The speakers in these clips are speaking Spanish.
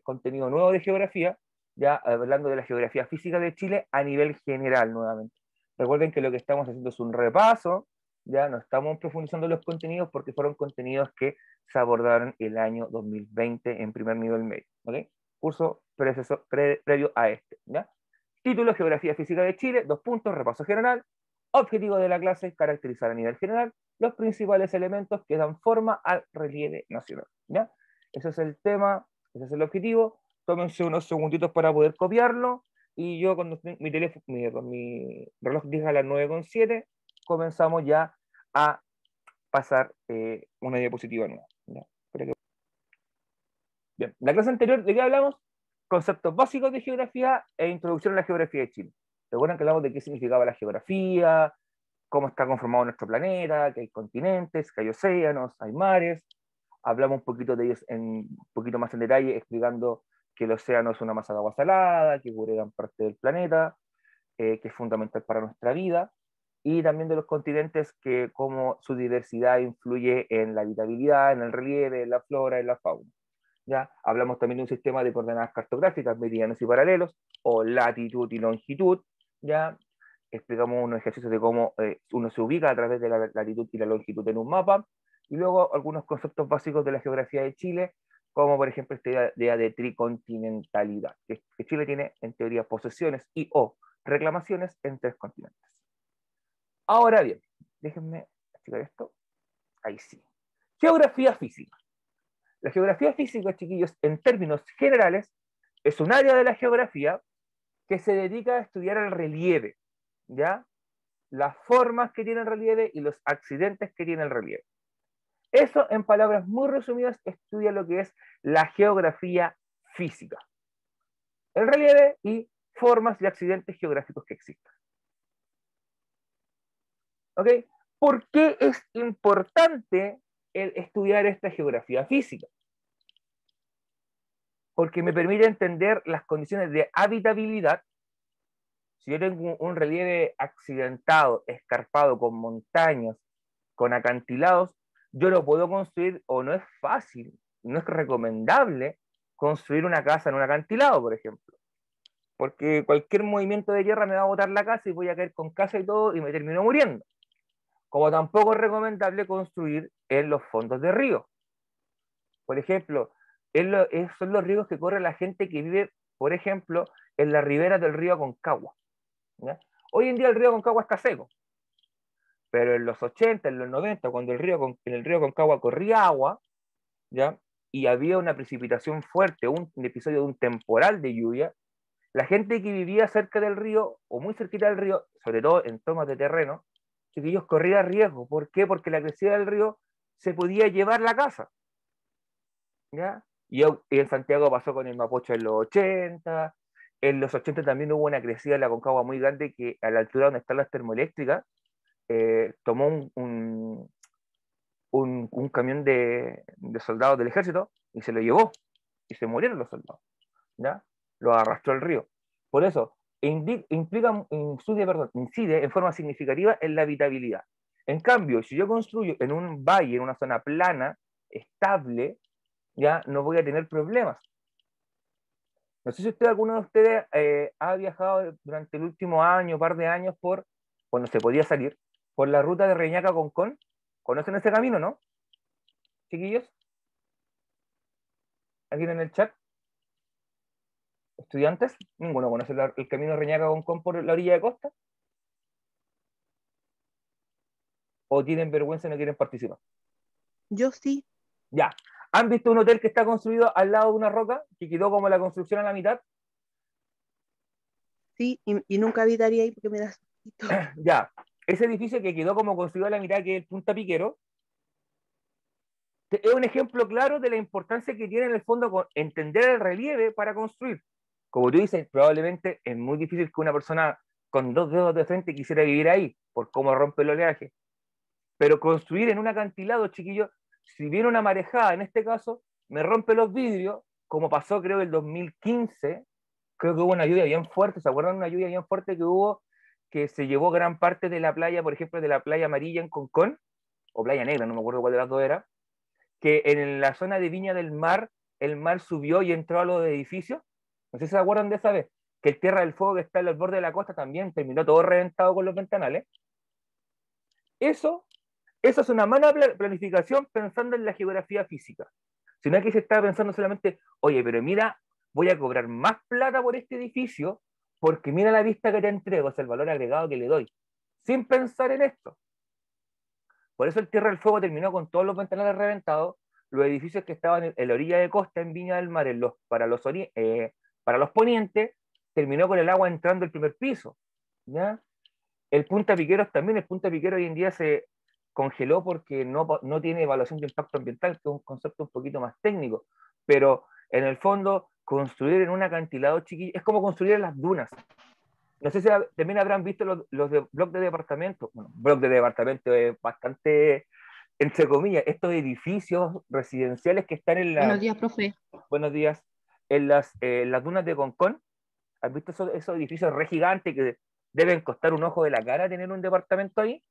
contenido nuevo de geografía, ya hablando de la geografía física de Chile a nivel general nuevamente. Recuerden que lo que estamos haciendo es un repaso, ya no estamos profundizando los contenidos porque fueron contenidos que se abordaron el año 2020 en primer nivel medio, ¿ok? Curso previo a este, ¿ya? Título, Geografía Física de Chile, 2 puntos, repaso general. Objetivo de la clase, caracterizar a nivel general los principales elementos que dan forma al relieve nacional, ¿ya? Ese es el tema, ese es el objetivo. Tómense unos segunditos para poder copiarlo y yo cuando mi reloj diga a las 9:07, comenzamos ya a pasar una diapositiva nueva, ¿ya? Bien, la clase anterior, ¿de qué hablamos? Conceptos básicos de geografía e introducción a la geografía de Chile. ¿Recuerdan que hablamos de qué significaba la geografía, cómo está conformado nuestro planeta, que hay continentes, que hay océanos, hay mares? Hablamos un poquito de ellos un poquito más en detalle, explicando que el océano es una masa de agua salada, que cubre gran parte del planeta, que es fundamental para nuestra vida, y también de los continentes, que cómo su diversidad influye en la habitabilidad, en el relieve, en la flora, en la fauna. ¿Ya? Hablamos también de un sistema de coordenadas cartográficas, meridianos y paralelos, o latitud y longitud. ¿Ya? Explicamos unos ejercicios de cómo uno se ubica a través de la latitud y la longitud en un mapa, y luego algunos conceptos básicos de la geografía de Chile, como por ejemplo esta idea de tricontinentalidad, que Chile tiene en teoría posesiones y o reclamaciones en 3 continentes. Ahora bien, déjenme explicar esto. Ahí sí. Geografía física. La geografía física, chiquillos, en términos generales, es un área de la geografía que se dedica a estudiar el relieve, ¿ya? Las formas que tiene el relieve y los accidentes que tiene el relieve. Eso, en palabras muy resumidas, estudia lo que es la geografía física. El relieve y formas y accidentes geográficos que existen. ¿Ok? ¿Por qué es importante el estudiar esta geografía física? Porque me permite entender las condiciones de habitabilidad. Si yo tengo un relieve accidentado, escarpado, con montañas, con acantilados, yo no puedo construir, o no es fácil, no es recomendable construir una casa en un acantilado, por ejemplo. Porque cualquier movimiento de tierra me va a botar la casa y voy a caer con casa y todo y me termino muriendo. Como tampoco es recomendable construir en los fondos de río. Por ejemplo, son los ríos que corre la gente que vive, por ejemplo, en la ribera del río Aconcagua, ¿ya? Hoy en día el río Aconcagua está seco, pero en los 80, en los 90, cuando en el río Aconcagua corría agua, ¿ya? Y había una precipitación fuerte, un episodio de un temporal de lluvia, la gente que vivía cerca del río o muy cerquita del río, sobre todo en tomas de terreno, chiquillos, corría riesgo. ¿Por qué? Porque la crecida del río se podía llevar la casa, ¿ya? Y en Santiago pasó con el Mapocho en los 80. En los 80 también hubo una crecida de la Concagua muy grande, que a la altura donde están las termoeléctricas, tomó un camión de soldados del ejército y se lo llevó, y se murieron los soldados, ¿ya? Lo arrastró el río. Por eso, incide en forma significativa en la habitabilidad. En cambio, si yo construyo en un valle, en una zona plana, estable, ya no voy a tener problemas. No sé si alguno de ustedes ha viajado durante el último año, par de años, cuando se podía salir, por la ruta de Reñaca a Concón. ¿Conocen ese camino, no, chiquillos? ¿Alguien en el chat? ¿Estudiantes? ¿Ninguno conoce el camino de Reñaca a Concón por la orilla de costa? ¿O tienen vergüenza y no quieren participar? Yo sí. Ya. ¿Han visto un hotel que está construido al lado de una roca, que quedó como la construcción a la mitad? Sí, y nunca habitaría ahí porque me da sustito. Ya. Ese edificio que quedó como construido a la mitad, que es el Punta Piquero, es un ejemplo claro de la importancia que tiene en el fondo con entender el relieve para construir. Como tú dices, probablemente es muy difícil que una persona con 2 dedos de frente quisiera vivir ahí, por cómo rompe el oleaje. Pero construir en un acantilado, chiquillo, si viene una marejada, en este caso, me rompe los vidrios, como pasó creo el 2015, creo que hubo una lluvia bien fuerte, ¿se acuerdan de una lluvia bien fuerte que hubo, que se llevó gran parte de la playa, por ejemplo, de la playa amarilla en Concón, o playa negra, no me acuerdo cuál de las dos era, que en la zona de Viña del Mar el mar subió y entró a los edificios. No sé si se acuerdan de esa vez, que el Tierra del Fuego que está al borde de la costa también terminó todo reventado con los ventanales. Eso es una mala planificación pensando en la geografía física. Sino que se está pensando solamente, oye, pero mira, voy a cobrar más plata por este edificio porque mira la vista que te entrego, es el valor agregado que le doy, sin pensar en esto. Por eso el Tierra del Fuego terminó con todos los ventanales reventados, los edificios que estaban en la orilla de costa en Viña del Mar, para los ponientes, terminó con el agua entrando al primer piso. ¿Ya? El Punta Piqueros también, el Punta Piquero hoy en día se congeló porque no tiene evaluación de impacto ambiental, que es un concepto un poquito más técnico, pero en el fondo construir en un acantilado chiquillo es como construir en las dunas. No sé si también habrán visto los de bloques de departamentos. Bueno, bloc de departamento es bastante, entre comillas, estos edificios residenciales que están Buenos días, profe. buenos días, las dunas de Concón. ¿Has visto esos edificios re gigantes que deben costar un ojo de la cara tener un departamento ahí?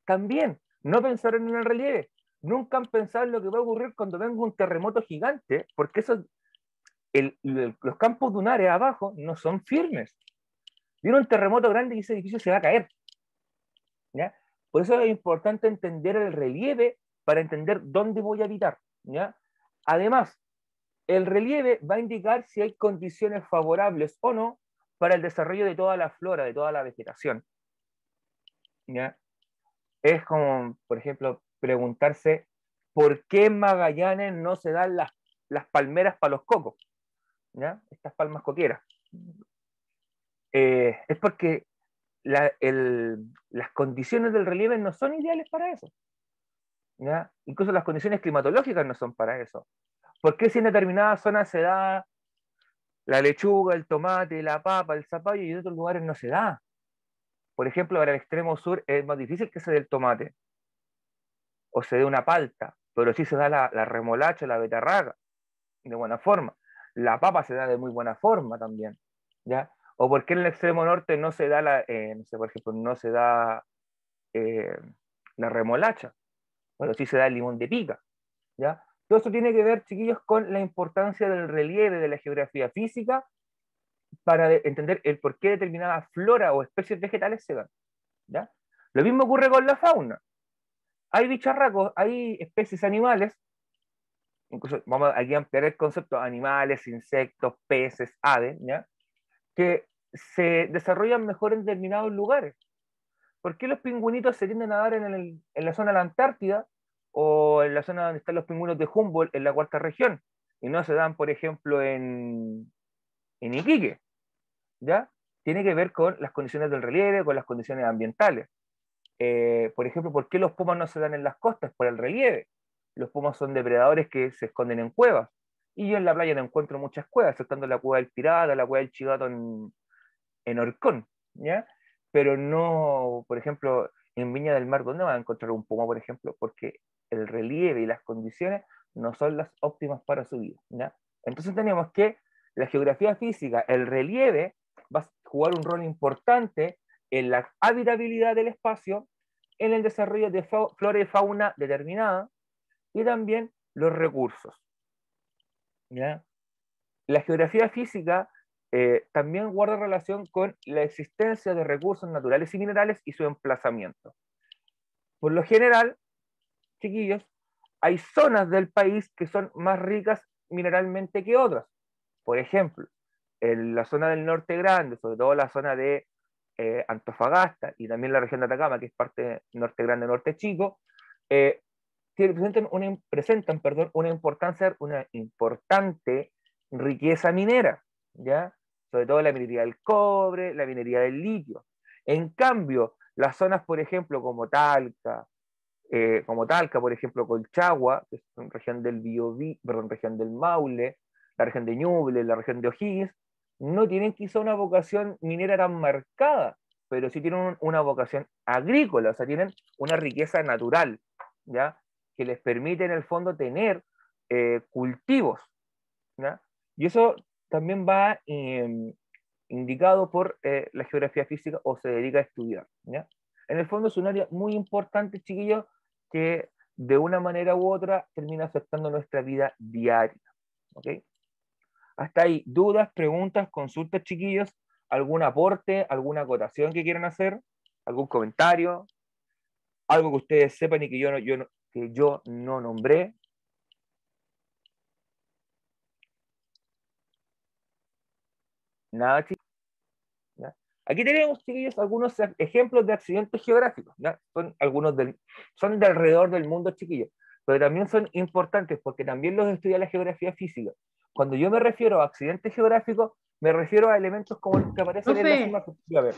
También, no pensaron en el relieve. Nunca han pensado en lo que va a ocurrir cuando venga un terremoto gigante, porque los campos dunares abajo no son firmes. Viene un terremoto grande y ese edificio se va a caer. ¿Ya? Por eso es importante entender el relieve para entender dónde voy a habitar. ¿Ya? Además, el relieve va a indicar si hay condiciones favorables o no para el desarrollo de toda la flora, de toda la vegetación. ¿Ya? Es como, por ejemplo, preguntarse por qué en Magallanes no se dan las palmeras para los cocos, ¿ya? Estas palmas coqueras. Es porque las condiciones del relieve no son ideales para eso. ¿Ya? Incluso las condiciones climatológicas no son para eso. ¿Por qué si en determinadas zonas se da la lechuga, el tomate, la papa, el zapallo y en otros lugares no se da? Por ejemplo, para el extremo sur es más difícil que se dé el tomate o se dé una palta, pero sí se da la remolacha, la betarraga de buena forma. La papa se da de muy buena forma también. ¿Ya? O por qué en el extremo norte no se da no sé, por ejemplo, no se da eh, la remolacha, pero sí se da el limón de pica. ¿Ya? Todo eso tiene que ver, chiquillos, con la importancia del relieve, de la geografía física, para entender el por qué determinadas flora o especies vegetales se dan. ¿Ya? Lo mismo ocurre con la fauna. Hay bicharracos, hay especies animales, incluso vamos aquí a ampliar el concepto, animales, insectos, peces, aves, ¿ya? Que se desarrollan mejor en determinados lugares. ¿Por qué los pingüinitos se tienden a dar en la zona de la Antártida o en la zona donde están los pingüinos de Humboldt, en la cuarta región? Y no se dan, por ejemplo, en Iquique, ¿ya? Tiene que ver con las condiciones del relieve, con las condiciones ambientales. Por ejemplo, ¿por qué los pumas no se dan en las costas? Por el relieve. Los pumas son depredadores que se esconden en cuevas. Y yo en la playa no encuentro muchas cuevas, exceptando la cueva del Pirata, la cueva del Chivato en Orcón, ¿ya? Pero no, por ejemplo, en Viña del Mar, ¿dónde van a encontrar un puma, por ejemplo? Porque el relieve y las condiciones no son las óptimas para su vida, ¿ya? Entonces tenemos que la geografía física, el relieve, va a jugar un rol importante en la habitabilidad del espacio, en el desarrollo de flora y fauna determinada y también los recursos, ¿ya? La geografía física también guarda relación con la existencia de recursos naturales y minerales y su emplazamiento. Por lo general, chiquillos, hay zonas del país que son más ricas mineralmente que otras. Por ejemplo, en la zona del norte grande, sobre todo la zona de Antofagasta y también la región de Atacama, que es parte de norte grande, norte chico, eh, presentan una importante riqueza minera, ¿ya? Sobre todo la minería del cobre, la minería del litio. En cambio, las zonas, por ejemplo, como Talca, por ejemplo, Colchagua, que es una región del región del Maule, la región de Ñuble, la región de O'Higgins, no tienen quizá una vocación minera tan marcada, pero sí tienen una vocación agrícola, o sea, tienen una riqueza natural, ¿ya? Que les permite en el fondo tener cultivos, ¿ya? Y eso también va indicado por la geografía física o se dedica a estudiar, ¿ya? En el fondo es un área muy importante, chiquillos, que de una manera u otra termina afectando nuestra vida diaria, ¿Ok? Hasta ahí, dudas, preguntas, consultas, chiquillos, algún aporte, alguna acotación que quieran hacer, algún comentario, algo que ustedes sepan y que yo no nombré. Nada, chicos. ¿Ya? Aquí tenemos, chiquillos, algunos ejemplos de accidentes geográficos. ¿Ya? Son de alrededor del mundo, chiquillos, pero también son importantes porque también los estudia la geografía física. Cuando yo me refiero a accidentes geográficos, me refiero a elementos como los que aparecen en la Profe, cima. A ver,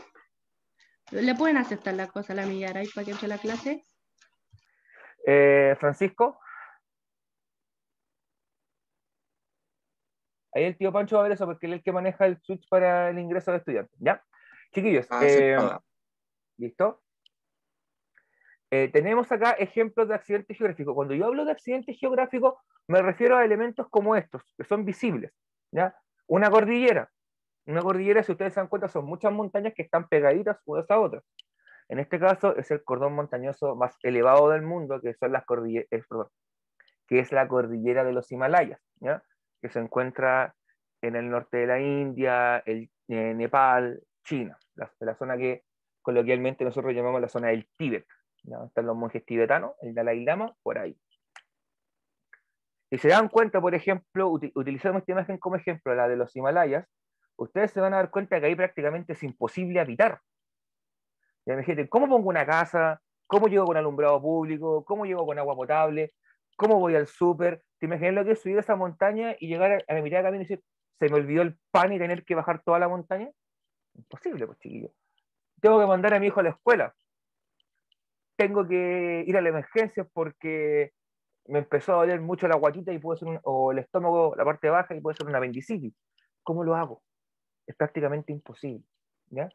¿le pueden aceptar la cosa a la Millaray para que entre la clase? Francisco, ahí el tío Pancho va a ver eso porque él es el que maneja el switch para el ingreso de estudiantes. ¿Ya? Chiquillos, Aceptada. ¿listo? Tenemos acá ejemplos de accidentes geográficos. Cuando yo hablo de accidentes geográficos, me refiero a elementos como estos, que son visibles. ¿Ya? Una cordillera. Una cordillera, si ustedes se dan cuenta, son muchas montañas que están pegaditas unas a otras. En este caso, es el cordón montañoso más elevado del mundo, que son las cordilleras, que es la cordillera de los Himalayas, ¿ya? Que se encuentra en el norte de la India, Nepal, China, la zona que coloquialmente nosotros llamamos la zona del Tíbet. ¿Ya? Están los monjes tibetanos, el Dalai Lama, por ahí. Si se dan cuenta, por ejemplo, utilizamos esta imagen como ejemplo, la de los Himalayas, ustedes se van a dar cuenta que ahí prácticamente es imposible habitar. Ya, imagínate, ¿cómo pongo una casa? ¿Cómo llego con alumbrado público? ¿Cómo llego con agua potable? ¿Cómo voy al súper? ¿Te imaginas lo que es subir a esa montaña y llegar a la mitad de camino y decir, se me olvidó el pan y tener que bajar toda la montaña? Imposible, pues, chiquillo. Tengo que mandar a mi hijo a la escuela. Tengo que ir a la emergencia porque me empezó a doler mucho la guatita y puede ser o el estómago, la parte baja, y puede ser una apendicitis. ¿Cómo lo hago? Es prácticamente imposible. ¿Ya?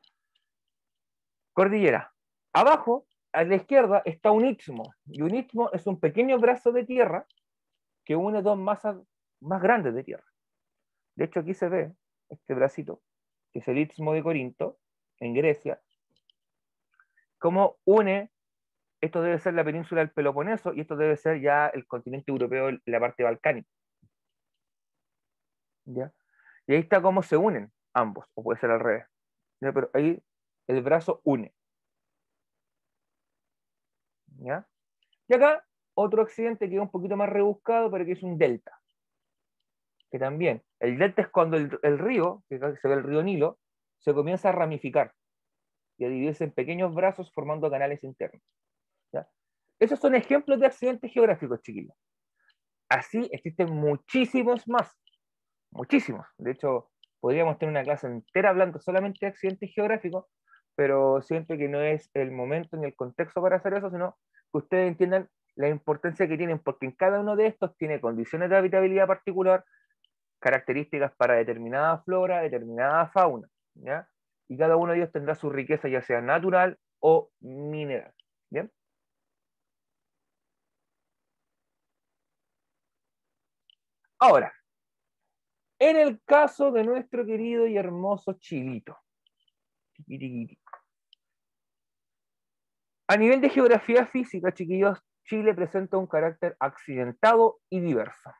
Cordillera. Abajo, a la izquierda, está un istmo. Y un istmo es un pequeño brazo de tierra que une dos masas más grandes de tierra. De hecho, aquí se ve este bracito, que es el istmo de Corinto, en Grecia, cómo une, esto debe ser la península del Peloponeso y esto debe ser ya el continente europeo, la parte balcánica. ¿Ya? Y ahí está cómo se unen ambos, o puede ser al revés. ¿Ya? Pero ahí el brazo une. ¿Ya? Y acá otro accidente que es un poquito más rebuscado, pero que es un delta. Que también, el delta es cuando el río, que se ve el río Nilo, se comienza a ramificar y a dividirse en pequeños brazos formando canales internos. ¿Ya? Esos son ejemplos de accidentes geográficos, chiquillos. Así existen muchísimos más, muchísimos. De hecho, podríamos tener una clase entera hablando solamente de accidentes geográficos, pero siento que no es el momento ni el contexto para hacer eso, sino que ustedes entiendan la importancia que tienen, porque en cada uno de estos tiene condiciones de habitabilidad particular, características para determinada flora, determinada fauna, ¿ya? Y cada uno de ellos tendrá su riqueza, ya sea natural o mineral, ¿bien? Ahora, en el caso de nuestro querido y hermoso Chilito, a nivel de geografía física, chiquillos, Chile presenta un carácter accidentado y diverso.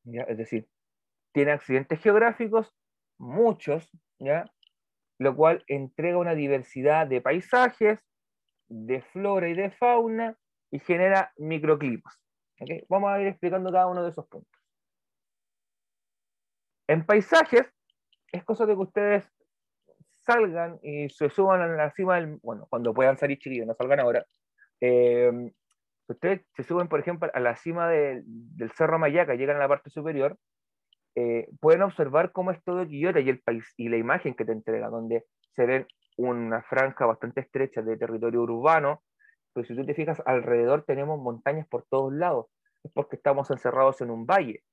¿Ya? Es decir, tiene accidentes geográficos, muchos, ¿ya? Lo cual entrega una diversidad de paisajes, de flora y de fauna y genera microclimas. ¿Okay? Vamos a ir explicando cada uno de esos puntos. En paisajes, es cosa de que ustedes salgan y se suban a la cima del, bueno, cuando puedan salir, chiquillos, no salgan ahora. Ustedes se suben, por ejemplo, a la cima del Cerro Mayaca, llegan a la parte superior, pueden observar cómo es todo Quillota y el país y la imagen que te entrega, donde se ve una franja bastante estrecha de territorio urbano, pero si tú te fijas alrededor tenemos montañas por todos lados, es porque estamos encerrados en un valle,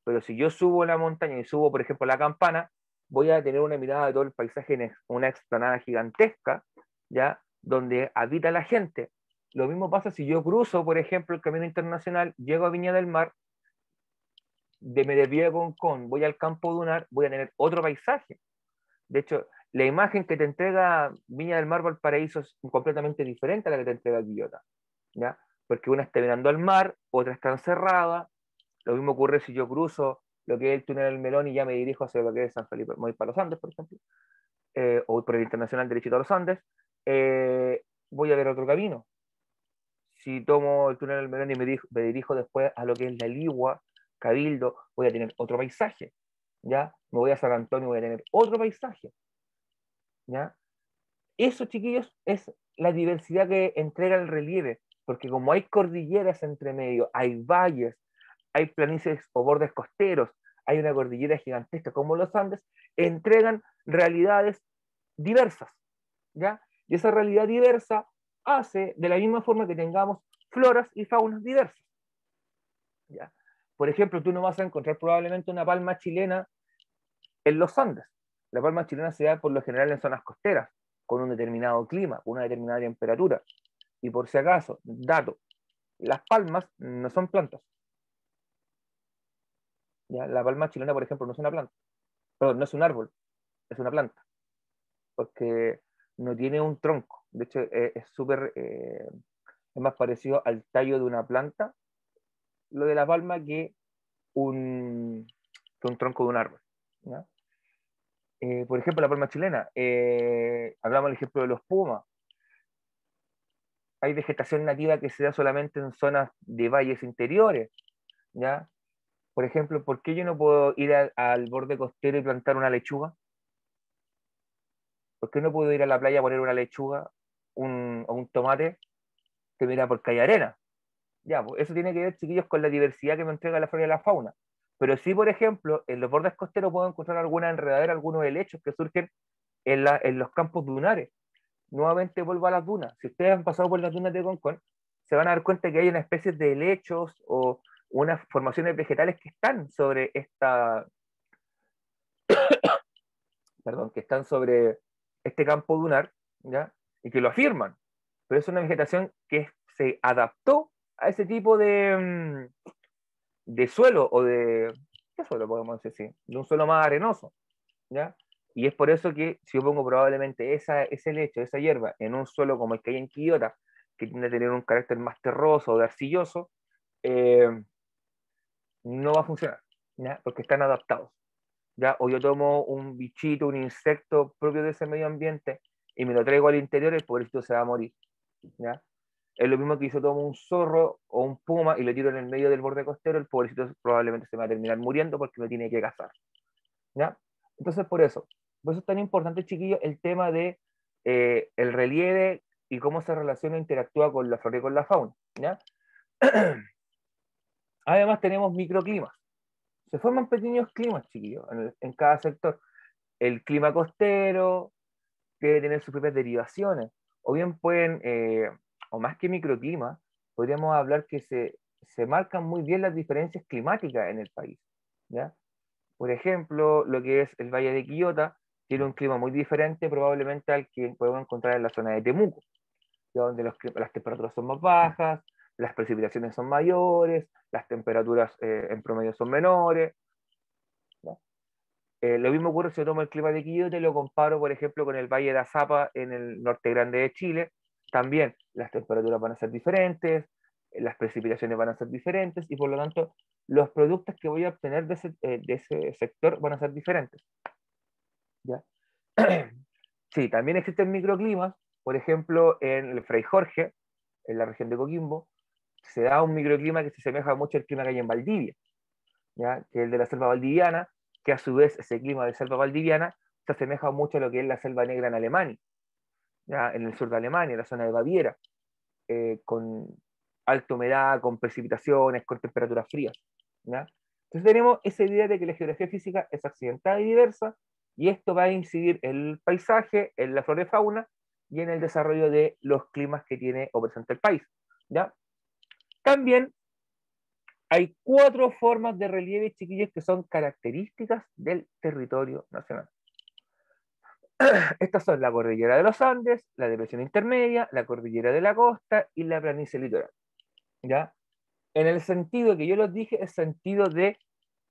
pero si yo subo la montaña y subo, por ejemplo, la Campana, voy a tener una mirada de todo el paisaje en una explanada gigantesca, ¿ya? Donde habita la gente. Lo mismo pasa si yo cruzo, por ejemplo, el camino internacional, llego a Viña del Mar, me desvío de Concón, voy al campo dunar, voy a tener otro paisaje. De hecho, la imagen que te entrega Viña del Mar Valparaíso es completamente diferente a la que te entrega Quillota, ¿ya? Porque una está mirando al mar, otra está encerrada, Lo mismo ocurre si yo cruzo lo que es el túnel del Melón y ya me dirijo hacia lo que es San Felipe, me voy para los Andes, por ejemplo, o voy por el Internacional derechito a los Andes, voy a ver otro camino. Si tomo el túnel del Melón y me dirijo después a lo que es la Ligua, Cabildo, voy a tener otro paisaje, ¿ya? Me voy a San Antonio, voy a tener otro paisaje, ¿ya? Eso, chiquillos, es la diversidad que entrega el relieve, porque como hay cordilleras entre medio, hay valles, hay planicies o bordes costeros, hay una cordillera gigantesca como los Andes, entregan realidades diversas, ¿ya? Y esa realidad diversa hace de la misma forma que tengamos floras y faunas diversas, ¿ya? Por ejemplo, tú no vas a encontrar probablemente una palma chilena en los Andes. La palma chilena se da por lo general en zonas costeras, con un determinado clima, una determinada temperatura. Y por si acaso, dato, las palmas no son plantas. ¿Ya? La palma chilena, por ejemplo, no es una planta. Perdón, no es un árbol, es una planta. Porque no tiene un tronco. De hecho, es súper, es más parecido al tallo de una planta, lo de la palma, que un tronco de un árbol. ¿Ya? Por ejemplo, la palma chilena, hablamos del ejemplo de los pumas. Hay vegetación nativa que se da solamente en zonas de valles interiores, ¿ya? Por ejemplo, ¿por qué yo no puedo ir al borde costero y plantar una lechuga? ¿Por qué no puedo ir a la playa a poner una lechuga o un tomate? Que mira, porque hay arena. Ya, pues eso tiene que ver, chiquillos, con la diversidad que me entrega la flora y la fauna. Pero sí, por ejemplo, en los bordes costeros puedo encontrar alguna enredadera, algunos helechos que surgen en los campos dunares. Nuevamente vuelvo a las dunas. Si ustedes han pasado por las dunas de Concón, se van a dar cuenta que hay una especie de helechos o unas formaciones vegetales que están sobre perdón, que están sobre este campo dunar, ¿ya? Y que lo afirman. Pero es una vegetación que se adaptó a ese tipo de suelo o ¿qué suelo podemos decir? Sí, de un suelo más arenoso, ¿ya? Y es por eso que si yo pongo probablemente ese lecho, esa hierba, en un suelo como el que hay en Quillota, que tiende a tener un carácter más terroso o de arcilloso, eh, no va a funcionar, ¿ya? Porque están adaptados, ¿ya? O yo tomo un bichito, un insecto propio de ese medio ambiente y me lo traigo al interior, el pobrecito se va a morir, ¿ya? Es lo mismo que yo tomo un zorro o un puma y lo tiro en el medio del borde costero, el pobrecito probablemente se va a terminar muriendo porque me tiene que cazar, ¿ya? Entonces, por eso es tan importante, chiquillos, el tema de el relieve y cómo se relaciona e interactúa con la flora y con la fauna, ¿ya? Además, tenemos microclimas. Se forman pequeños climas, chiquillos, en cada sector. El clima costero debe tener sus propias derivaciones, o bien pueden, o más que microclimas, podríamos hablar que se marcan muy bien las diferencias climáticas en el país, ¿ya? Por ejemplo, lo que es el Valle de Quillota tiene un clima muy diferente probablemente al que podemos encontrar en la zona de Temuco, ya donde las temperaturas son más bajas, las precipitaciones son mayores, las temperaturas en promedio son menores, ¿no? Lo mismo ocurre si yo tomo el clima de Quillota y lo comparo, por ejemplo, con el Valle de Azapa en el norte grande de Chile. También las temperaturas van a ser diferentes, las precipitaciones van a ser diferentes y por lo tanto los productos que voy a obtener de ese sector van a ser diferentes, ¿ya? Sí, también existen microclimas, por ejemplo, en el Fray Jorge, en la región de Coquimbo, se da un microclima que se asemeja mucho al clima que hay en Valdivia, ¿ya? Que es el de la selva valdiviana, que a su vez ese clima de selva valdiviana se asemeja mucho a lo que es la selva negra en Alemania, ¿ya? En el sur de Alemania, en la zona de Baviera, con alta humedad, con precipitaciones, con temperaturas frías, ¿ya? Entonces tenemos esa idea de que la geografía física es accidentada y diversa, y esto va a incidir en el paisaje, en la flora y fauna, y en el desarrollo de los climas que tiene o presenta el país, ¿ya? También hay 4 formas de relieve, chiquillos, que son características del territorio nacional. Estas son la cordillera de los Andes, la depresión intermedia, la cordillera de la costa y la planicie litoral, ¿ya? En el sentido que yo les dije, es sentido de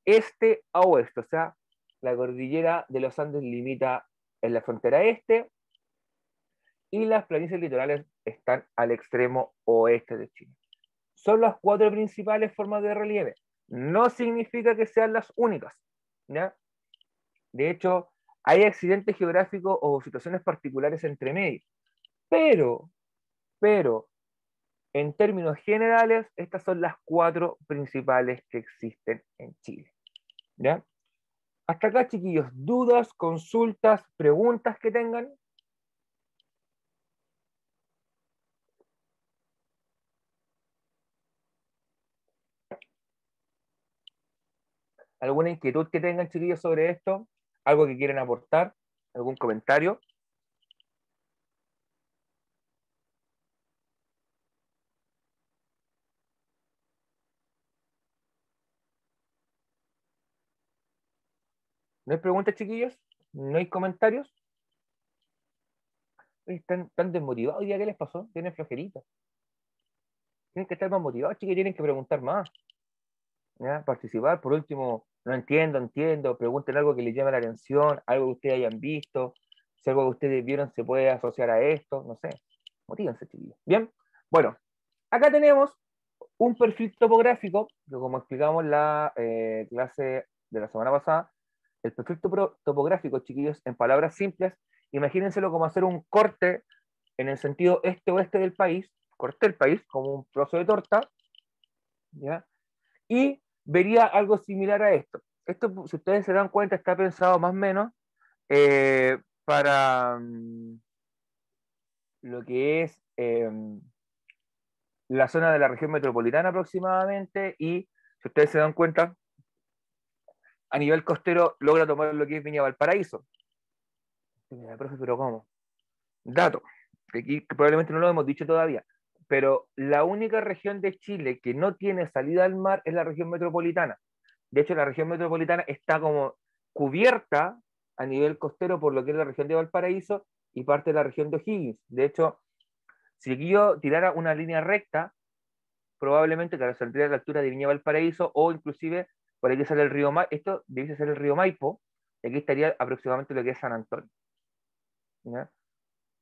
este a oeste, o sea, la cordillera de los Andes limita en la frontera este y las planicies litorales están al extremo oeste de Chile. Son las 4 principales formas de relieve. no significa que sean las únicas, ¿ya? De hecho, hay accidentes geográficos o situaciones particulares entre medio, pero, pero, en términos generales, estas son las 4 principales que existen en Chile, ¿ya? Hasta acá, chiquillos, dudas, consultas, preguntas que tengan. ¿Alguna inquietud que tengan, chiquillos, sobre esto? ¿Algo que quieren aportar? ¿Algún comentario? ¿No hay preguntas, chiquillos? ¿No hay comentarios? ¿Están desmotivados? ¿Ya qué les pasó? ¿Tienen flojerita? Tienen que estar más motivados, chiquillos, tienen que preguntar más, ¿ya? Participar, por último, no entiendo, pregunten algo que les llame la atención, algo que ustedes hayan visto, si algo que ustedes vieron se puede asociar a esto, no sé. Motívense, chiquillos. Bien, bueno, acá tenemos un perfil topográfico, que como explicamos en la clase de la semana pasada, el perfil topográfico, chiquillos, en palabras simples, imagínenselo como hacer un corte en el sentido este-oeste del país, corte el país como un trozo de torta, ¿ya? Y vería algo similar a esto. Esto, si ustedes se dan cuenta, está pensado más o menos para lo que es la zona de la región metropolitana aproximadamente, y si ustedes se dan cuenta, a nivel costero logra tomar lo que es Viña Valparaíso. Mira, profe, pero ¿cómo? Dato, que aquí probablemente no lo hemos dicho todavía, pero la única región de Chile que no tiene salida al mar es la región metropolitana. De hecho, la región metropolitana está como cubierta a nivel costero por lo que es la región de Valparaíso y parte de la región de O'Higgins. De hecho, si yo tirara una línea recta, probablemente que saldría a la altura de Viña Valparaíso o inclusive por aquí sale el río Maipo, esto debiese ser el río Maipo, y aquí estaría aproximadamente lo que es San Antonio, ¿ya?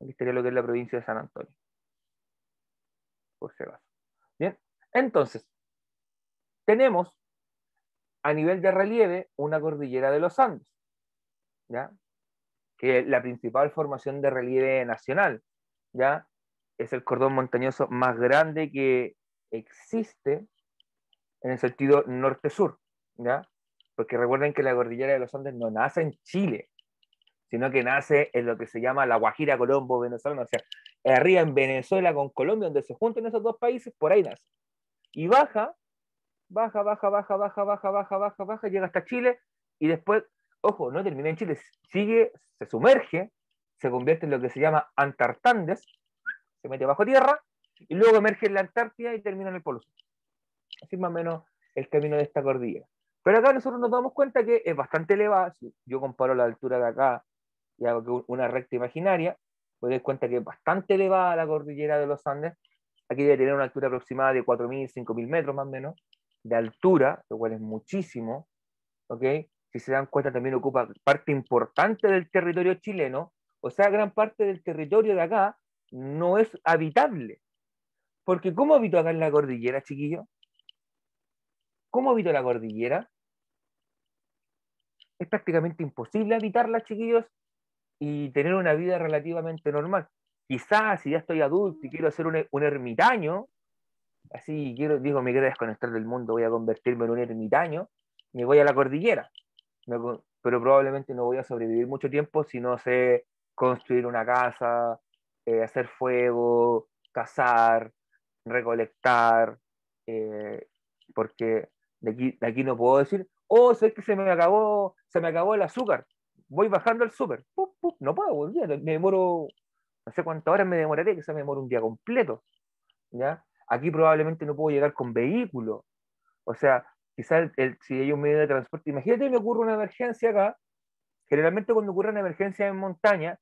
Aquí estaría lo que es la provincia de San Antonio, por si acaso. Bien, entonces, tenemos a nivel de relieve una cordillera de los Andes, ¿ya? Que es la principal formación de relieve nacional, ¿ya? Es el cordón montañoso más grande que existe en el sentido norte-sur, ¿ya? Porque recuerden que la cordillera de los Andes no nace en Chile, sino que nace en lo que se llama la Guajira Colombo venezolana, o sea, arriba en Venezuela con Colombia, donde se juntan esos dos países, por ahí nace. Y baja, llega hasta Chile, y después, ojo, no termina en Chile, sigue, se sumerge, se convierte en lo que se llama Antartandes, se mete bajo tierra, y luego emerge en la Antártida y termina en el Polo Sur. Así más o menos el camino de esta cordillera. Pero acá nosotros nos damos cuenta que es bastante elevada. Si yo comparo la altura de acá y hago una recta imaginaria, me doy cuenta que es bastante elevada la cordillera de los Andes. Aquí debe tener una altura aproximada de 4.000, 5.000 metros más o menos de altura, lo cual es muchísimo. ¿Ok? Si se dan cuenta, también ocupa parte importante del territorio chileno. O sea, gran parte del territorio de acá no es habitable. Porque ¿cómo habito acá en la cordillera, chiquillos? ¿Cómo habito la cordillera? Es prácticamente imposible habitarla, chiquillos, y tener una vida relativamente normal. Quizás si ya estoy adulto y quiero ser un ermitaño, así quiero, digo, me quiero desconectar del mundo, voy a convertirme en un ermitaño, me voy a la cordillera. Pero probablemente no voy a sobrevivir mucho tiempo si no sé construir una casa, hacer fuego, cazar, recolectar, eh, porque de aquí no puedo decir, oh, sé que se me acabó el azúcar, voy bajando al súper, no puedo, me demoro, no sé cuántas horas me demoraré, que se me demora un día completo, ¿ya? Aquí probablemente no puedo llegar con vehículo, o sea, quizás si hay un medio de transporte, imagínate, me ocurre una emergencia acá, generalmente cuando ocurre una emergencia en montaña,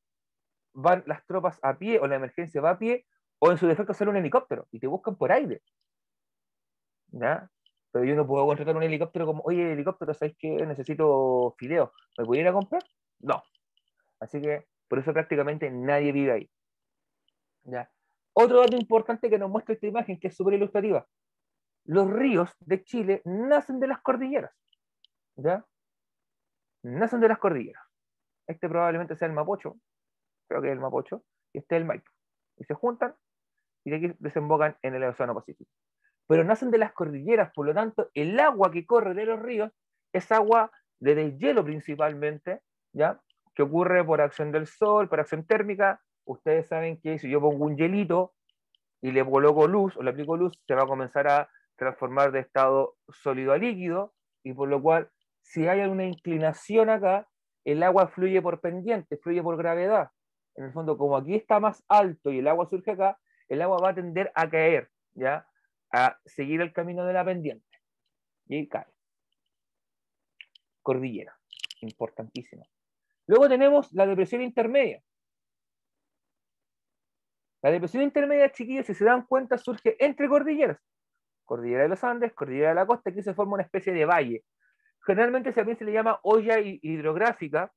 van las tropas a pie o la emergencia va a pie, o en su defecto sale un helicóptero y te buscan por aire, ¿ya? Pero yo no puedo contratar un helicóptero como, oye, helicóptero, ¿sabes qué? Necesito fideos, ¿me pudiera comprar? No. Así que por eso prácticamente nadie vive ahí, ¿ya? Otro dato importante que nos muestra esta imagen, que es súper ilustrativa. los ríos de Chile nacen de las cordilleras, ¿ya? Nacen de las cordilleras. Este probablemente sea el Mapocho, creo que es el Mapocho, y este es el Maipo. Y se juntan y de aquí desembocan en el Océano Pacífico. Pero nacen de las cordilleras, por lo tanto, el agua que corre de los ríos es agua de deshielo principalmente, ¿ya? Que ocurre por acción del sol, por acción térmica. Ustedes saben que si yo pongo un hielito y le coloco luz o le aplico luz, se va a comenzar a transformar de estado sólido a líquido, y por lo cual, si hay alguna inclinación acá, el agua fluye por pendiente, fluye por gravedad. En el fondo, como aquí está más alto y el agua surge acá, el agua va a tender a caer, ¿ya? A seguir el camino de la pendiente. Y ahí cae. Cordillera, importantísima. Luego tenemos la depresión intermedia. La depresión intermedia, chiquillos, si se dan cuenta, surge entre cordilleras. Cordillera de los Andes, cordillera de la costa, aquí se forma una especie de valle. Generalmente también se le llama olla hidrográfica,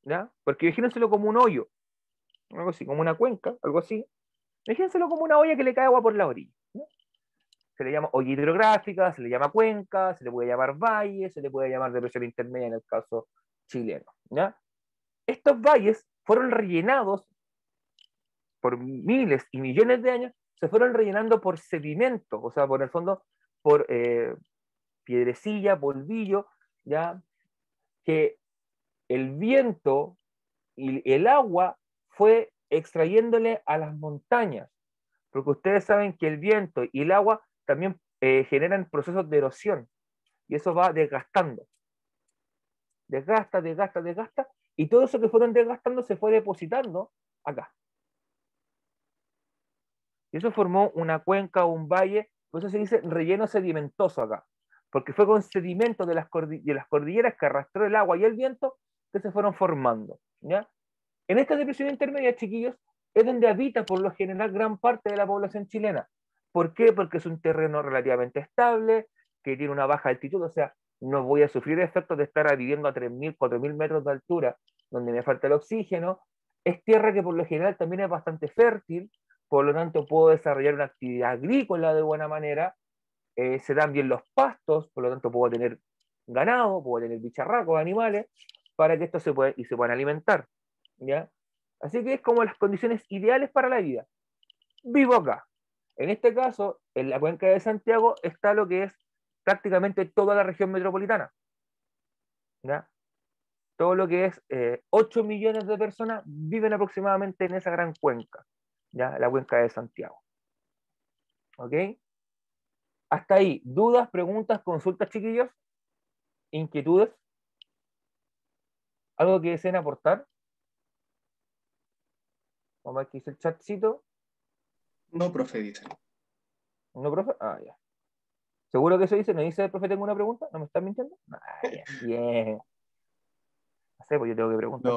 ¿ya? Porque imagínenselo como un hoyo, algo así, como una cuenca, algo así. Imagínenselo como una olla que le cae agua por la orilla, ¿no? Se le llama olla hidrográfica, se le llama cuenca, se le puede llamar valle, se le puede llamar depresión intermedia en el caso chileno, ¿ya? Estos valles fueron rellenados por miles y millones de años, se fueron rellenando por sedimento, o sea, por el fondo, por piedrecilla, polvillo, ¿ya? Que el viento y el agua fue extrayéndole a las montañas, porque ustedes saben que el viento y el agua también generan procesos de erosión, y eso va desgastando, desgasta, y todo eso que fueron desgastando se fue depositando acá. Y eso formó una cuenca o un valle, por eso se dice relleno sedimentoso acá, porque fue con sedimento de las cordilleras que arrastró el agua y el viento que se fueron formando, ¿ya? En esta depresión intermedia, chiquillos, es donde habita por lo general gran parte de la población chilena. ¿Por qué? Porque es un terreno relativamente estable, que tiene una baja altitud, o sea, no voy a sufrir efectos de estar viviendo a 3.000, 4.000 metros de altura, donde me falta el oxígeno. Es tierra que por lo general también es bastante fértil, por lo tanto puedo desarrollar una actividad agrícola de buena manera, se dan bien los pastos, por lo tanto puedo tener ganado, puedo tener bicharracos, animales, para que estos se puedan alimentar, ¿ya? Así que es como las condiciones ideales para la vida. Vivo acá. En este caso, en la cuenca de Santiago está lo que es prácticamente toda la región metropolitana, ¿ya? Todo lo que es 8 millones de personas viven aproximadamente en esa gran cuenca, ¿ya? La cuenca de Santiago. ¿Ok? Hasta ahí, dudas, preguntas, consultas, chiquillos, inquietudes, algo que deseen aportar. Vamos a ver qué dice el chatcito. No, profe, dice. ¿No, profe? Ah, ya. ¿Seguro que eso dice? ¿No dice el profe tengo una pregunta? ¿No me estás mintiendo? Ah, ya. Bien. No sé, pues yo tengo que preguntar.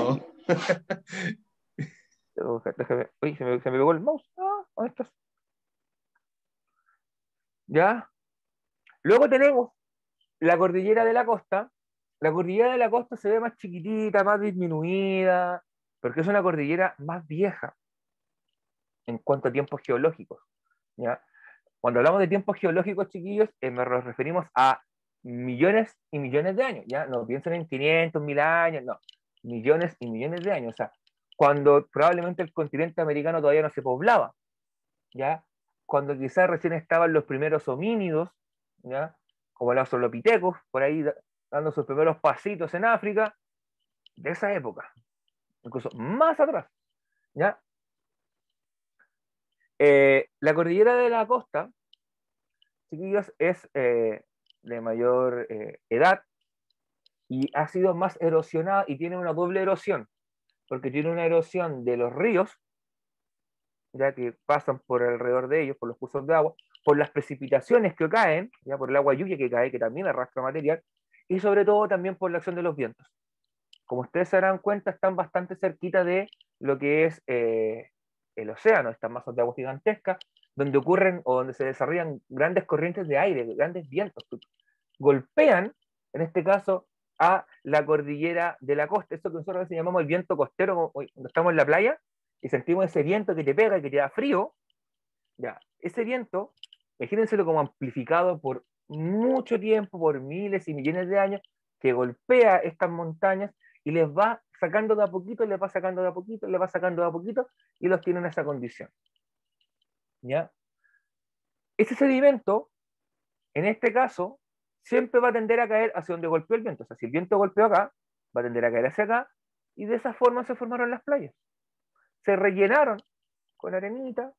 No. Déjame. Uy, se me pegó el mouse. Ah, ¿dónde estás? Ya. Luego tenemos la cordillera de la costa. La cordillera de la costa se ve más chiquitita, más disminuida, porque es una cordillera más vieja en cuanto a tiempos geológicos, ¿ya? Cuando hablamos de tiempos geológicos, chiquillos, nos referimos a millones y millones de años, ¿ya? No piensen en 500, 1000 años, no. Millones y millones de años. O sea, cuando probablemente el continente americano todavía no se poblaba, ¿ya? Cuando quizás recién estaban los primeros homínidos, ¿ya? Como los australopithecus, por ahí dando sus primeros pasitos en África, de esa época, incluso más atrás, ¿ya? La cordillera de la costa, chiquillos, es de mayor edad y ha sido más erosionada y tiene una doble erosión, porque tiene una erosión de los ríos, ya que pasan por alrededor de ellos, por los cursos de agua, por las precipitaciones que caen, ya por el agua lluvia que cae, que también arrastra material, y sobre todo también por la acción de los vientos. Como ustedes se darán cuenta, están bastante cerquita de lo que es el océano, estas masas de agua gigantescas, donde ocurren o donde se desarrollan grandes corrientes de aire, grandes vientos que golpean, en este caso, a la cordillera de la costa, eso que nosotros a veces llamamos el viento costero, cuando estamos en la playa y sentimos ese viento que te pega y que te da frío, ya, ese viento imagínenselo como amplificado por mucho tiempo, por miles y millones de años, que golpea estas montañas y les va sacando de a poquito, les va sacando de a poquito, les va sacando de a poquito, y los tiene en esa condición. ¿Ya? Ese sedimento, en este caso, siempre va a tender a caer hacia donde golpeó el viento. O sea, si el viento golpeó acá, va a tender a caer hacia acá, y de esa forma se formaron las playas. Se rellenaron con arenita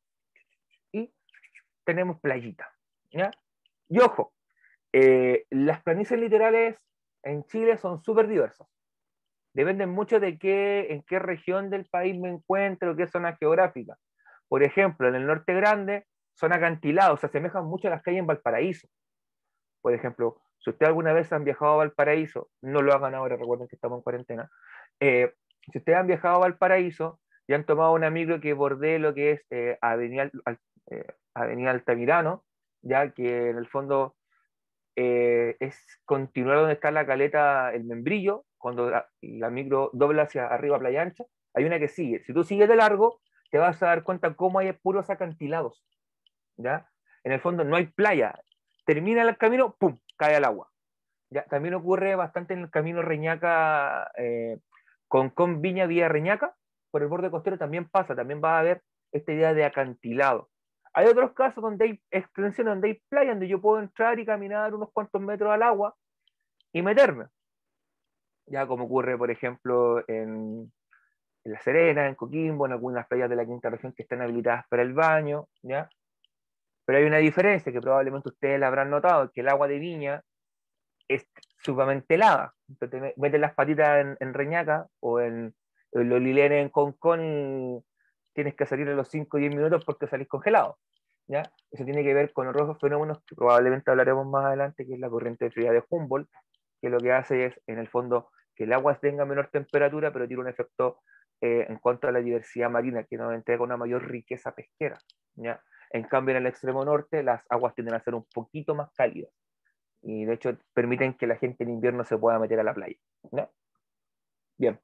y tenemos playita. ¿Ya? Y ojo, las planicies litorales en Chile son súper diversas. Dependen mucho de en qué región del país me encuentro, qué zona geográfica. Por ejemplo, en el norte grande son acantilados, se asemejan mucho a las calles en Valparaíso. Por ejemplo, si ustedes alguna vez han viajado a Valparaíso, no lo hagan ahora, recuerden que estamos en cuarentena. Si ustedes han viajado a Valparaíso y han tomado una micro que bordee lo que es Avenida Altamirano, ya que en el fondo es continuar donde está la caleta El Membrillo, cuando la micro dobla hacia arriba Playa Ancha, hay una que sigue. Si tú sigues de largo, te vas a dar cuenta cómo hay puros acantilados, ¿ya? En el fondo no hay playa. Termina el camino, ¡pum!, cae al agua. ¿Ya? También ocurre bastante en el camino Reñaca, con Viña vía Reñaca, por el borde costero también pasa, también va a haber esta idea de acantilado. Hay otros casos donde hay extensiones, donde hay playa, donde yo puedo entrar y caminar unos cuantos metros al agua y meterme. Ya como ocurre, por ejemplo, en La Serena, en Coquimbo, en algunas playas de la quinta región que están habilitadas para el baño, ¿ya? Pero hay una diferencia que probablemente ustedes la habrán notado, que el agua de Viña es sumamente helada. Entonces metes las patitas en Reñaca o en los Lilenes en Concón y tienes que salir a los 5 o 10 minutos porque salís congelado. ¿Ya? Eso tiene que ver con otros fenómenos que probablemente hablaremos más adelante, que es la corriente de fría de Humboldt, que lo que hace es, en el fondo, que el agua tenga menor temperatura, pero tiene un efecto en cuanto a la diversidad marina, que nos entrega una mayor riqueza pesquera. ¿Ya? En cambio, en el extremo norte, las aguas tienden a ser un poquito más cálidas y de hecho permiten que la gente en invierno se pueda meter a la playa. ¿No? Bien.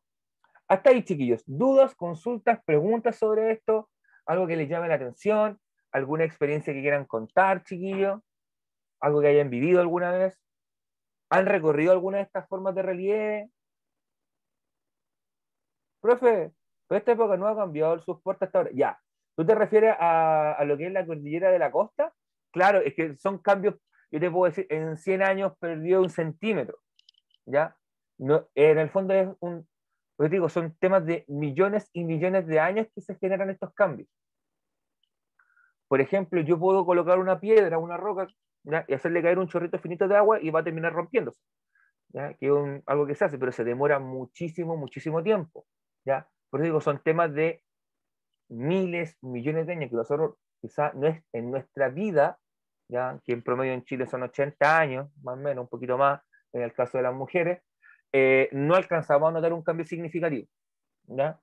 Hasta ahí, chiquillos. ¿Dudas, consultas, preguntas sobre esto? ¿Algo que les llame la atención? ¿Alguna experiencia que quieran contar, chiquillos? ¿Algo que hayan vivido alguna vez? ¿Han recorrido alguna de estas formas de relieve? Profe, pero esta época no ha cambiado el soporte hasta ahora. Ya. ¿Tú te refieres a lo que es la cordillera de la costa? Claro, es que son cambios, yo te puedo decir, en 100 años perdió 1 centímetro. ¿Ya? No, en el fondo es pues digo, son temas de millones y millones de años que se generan estos cambios. Por ejemplo, yo puedo colocar una piedra, una roca, ¿ya? Y hacerle caer un chorrito finito de agua y va a terminar rompiéndose, ¿ya? Que es algo que se hace, pero se demora muchísimo, muchísimo tiempo, ¿ya? Por eso digo, son temas de miles, millones de años que nosotros quizás no es en nuestra vida, ¿ya? Que en promedio en Chile son 80 años, más o menos, un poquito más en el caso de las mujeres, no alcanzamos a notar un cambio significativo, ¿ya?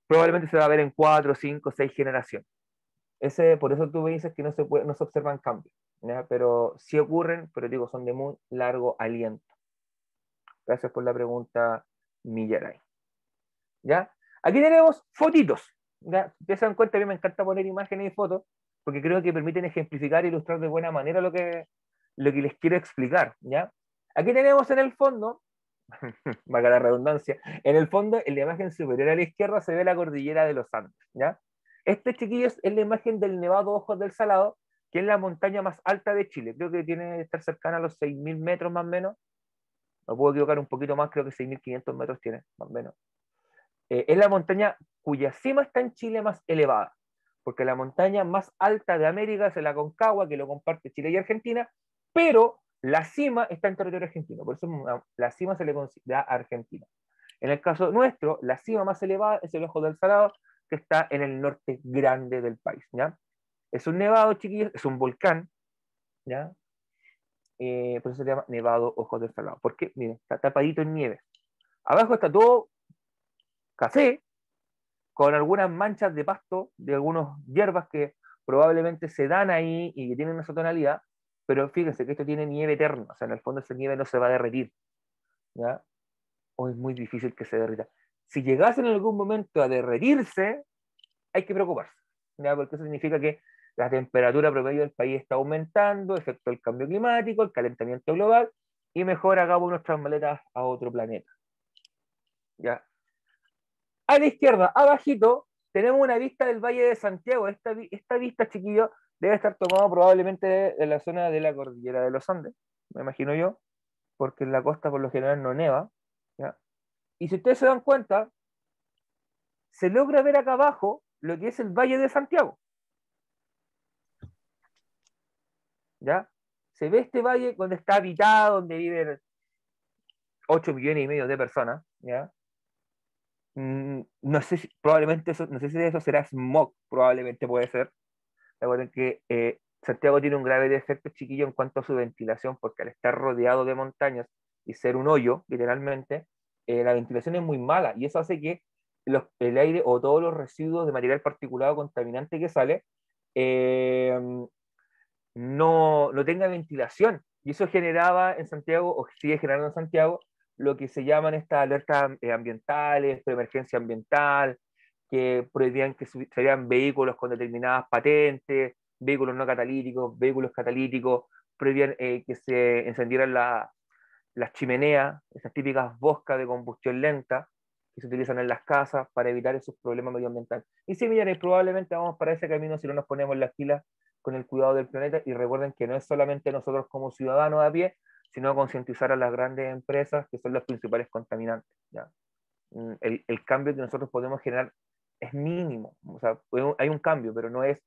Probablemente se va a ver en 4, 5, 6 generaciones. Por eso tú me dices que no se observan cambios, ¿ya? Pero sí ocurren, pero digo, son de muy largo aliento. Gracias por la pregunta, Millaray. ¿Ya? Aquí tenemos fotitos. ¿Ya? Ustedes se dan cuenta, a mí me encanta poner imágenes y fotos, porque creo que permiten ejemplificar e ilustrar de buena manera lo que les quiero explicar. ¿Ya? Aquí tenemos en el fondo, valga la redundancia, en el fondo, en la imagen superior a la izquierda se ve la cordillera de los Andes. ¿Ya? Este, chiquillos, es la imagen del Nevado Ojos del Salado, que es la montaña más alta de Chile. Creo que tiene que estar cercana a los 6.000 metros más o menos. Me puedo equivocar un poquito más, creo que 6.500 metros tiene, más o menos. Es la montaña cuya cima está en Chile más elevada, porque la montaña más alta de América es la Aconcagua, que lo comparte Chile y Argentina, pero la cima está en territorio argentino, por eso la cima se le considera Argentina. En el caso nuestro, la cima más elevada es el Ojo del Salado, que está en el norte grande del país, ¿ya? Es un nevado, chiquillos, es un volcán, ¿ya? Por eso se llama Nevado Ojos del Salado, porque, miren, está tapadito en nieve. Abajo está todo café, con algunas manchas de pasto, de algunas hierbas que probablemente se dan ahí y que tienen esa tonalidad, pero fíjense que esto tiene nieve eterna, o sea, en el fondo esa nieve no se va a derretir, ¿ya? O es muy difícil que se derrita. Si llegase en algún momento a derretirse, hay que preocuparse, ¿ya? Porque eso significa que la temperatura promedio del país está aumentando, efecto del cambio climático, el calentamiento global, y mejor hagamos nuestras maletas a otro planeta. ¿Ya? A la izquierda, abajito, tenemos una vista del Valle de Santiago. Esta vista, chiquillo, debe estar tomada probablemente de la zona de la cordillera de los Andes, me imagino yo, porque en la costa por lo general no neva. ¿Ya? Y si ustedes se dan cuenta, se logra ver acá abajo lo que es el Valle de Santiago. ¿Ya? Se ve este valle donde está habitado, donde viven 8 millones y medio de personas. ¿Ya? No sé si, probablemente eso, no sé si eso será smog, probablemente puede ser. Recuerden que Santiago tiene un grave defecto, chiquillo, en cuanto a su ventilación, porque al estar rodeado de montañas y ser un hoyo, literalmente, la ventilación es muy mala y eso hace que el aire o todos los residuos de material particulado contaminante que sale eh, no tenga ventilación. Y eso generaba en Santiago, o sigue generando en Santiago, lo que se llaman estas alertas ambientales, preemergencia ambiental, que prohibían que salieran vehículos con determinadas patentes, vehículos no catalíticos, vehículos catalíticos, prohibían que se encendieran las chimeneas, esas típicas boscas de combustión lenta que se utilizan en las casas para evitar esos problemas medioambientales. Y sí, miren, probablemente vamos para ese camino si no nos ponemos las pilas con el cuidado del planeta, y recuerden que no es solamente nosotros como ciudadanos a pie, sino concientizar a las grandes empresas que son los principales contaminantes. ¿Ya? El cambio que nosotros podemos generar es mínimo, o sea, hay un cambio, pero no es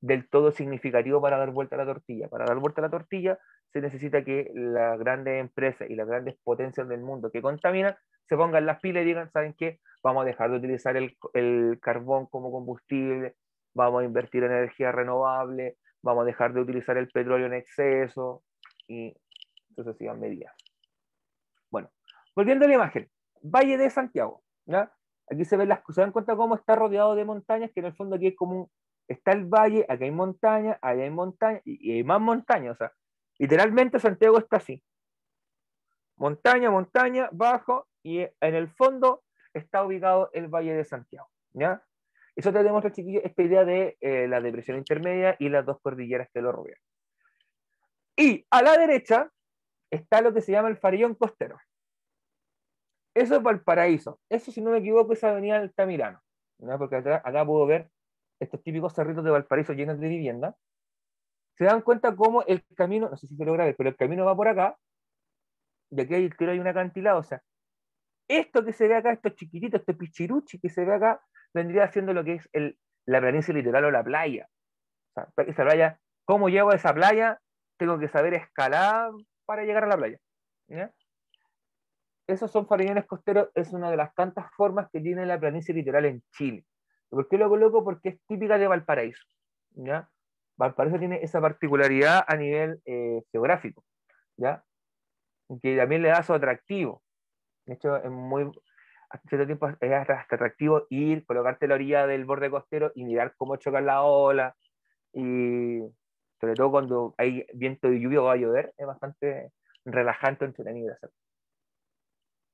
del todo significativo para dar vuelta a la tortilla. Para dar vuelta a la tortilla se necesita que las grandes empresas y las grandes potencias del mundo que contaminan se pongan las pilas y digan, ¿saben qué? Vamos a dejar de utilizar el carbón como combustible, vamos a invertir en energía renovable, vamos a dejar de utilizar el petróleo en exceso y sucesivas medidas. Bueno, volviendo a la imagen, Valle de Santiago, ¿ya? Aquí se dan cuenta cómo está rodeado de montañas, que en el fondo aquí es como está el valle, aquí hay montaña, allá hay montaña y hay más montañas, o sea, literalmente Santiago está así, montaña, montaña, bajo, y en el fondo está ubicado el Valle de Santiago, ¿ya? Eso te demuestra, chiquillos, esta idea de la depresión intermedia y las dos cordilleras que lo rodean. Y a la derecha está lo que se llama el Farellón Costero. Eso es Valparaíso. Eso, si no me equivoco, es Avenida Altamirano, ¿no? Porque acá puedo ver estos típicos cerritos de Valparaíso llenos de vivienda. Se dan cuenta cómo el camino, no sé si se logra ver, pero el camino va por acá, y aquí hay un acantilado. O sea, esto que se ve acá, estos chiquititos, este pichiruchi que se ve acá, vendría siendo lo que es la planicie litoral o la playa. O sea, esa playa, ¿cómo llego a esa playa? Tengo que saber escalar para llegar a la playa. ¿Ya? Esos son farellones costeros, es una de las tantas formas que tiene la planicie litoral en Chile. ¿Por qué lo coloco? Porque es típica de Valparaíso. ¿Ya? Valparaíso tiene esa particularidad a nivel geográfico, ¿ya? Que también le da su atractivo. De hecho, es muy, hasta cierto tiempo es hasta atractivo ir, colocarte a la orilla del borde costero y mirar cómo chocan las olas. Y sobre todo cuando hay viento de lluvia o va a llover, es bastante relajante, entretenido de hacer.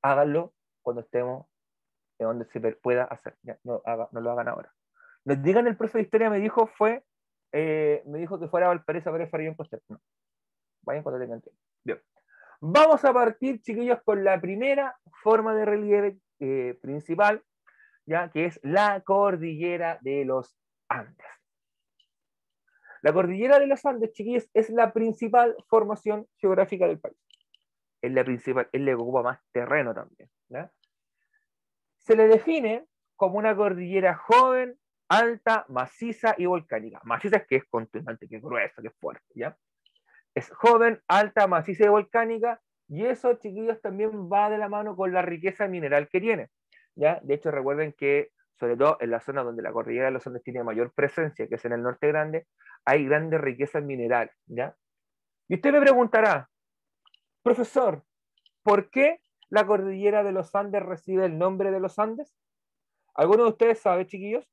Háganlo cuando estemos en donde se pueda hacer. Ya, no lo hagan ahora. Nos digan, el profe de historia me dijo que fuera a Valparaíso a ver el Farellón Costero. No, vayan cuando tengan tiempo. Bien. Vamos a partir, chiquillos, con la primera forma de relieve principal, ya que es la cordillera de los Andes. La cordillera de los Andes, chiquillos, es la principal formación geográfica del país. Es la principal, es la que ocupa más terreno también. ¿Ya? Se le define como una cordillera joven, alta, maciza y volcánica. Maciza es que es contundente, que es gruesa, que es fuerte, ¿ya? Es joven, alta, maciza y volcánica, y eso, chiquillos, también va de la mano con la riqueza mineral que tiene, ¿ya? De hecho, recuerden que, sobre todo en la zona donde la cordillera de los Andes tiene mayor presencia, que es en el norte grande, hay grandes riquezas minerales, ¿ya? Y usted me preguntará, profesor, ¿por qué la cordillera de los Andes recibe el nombre de los Andes? ¿Alguno de ustedes sabe, chiquillos,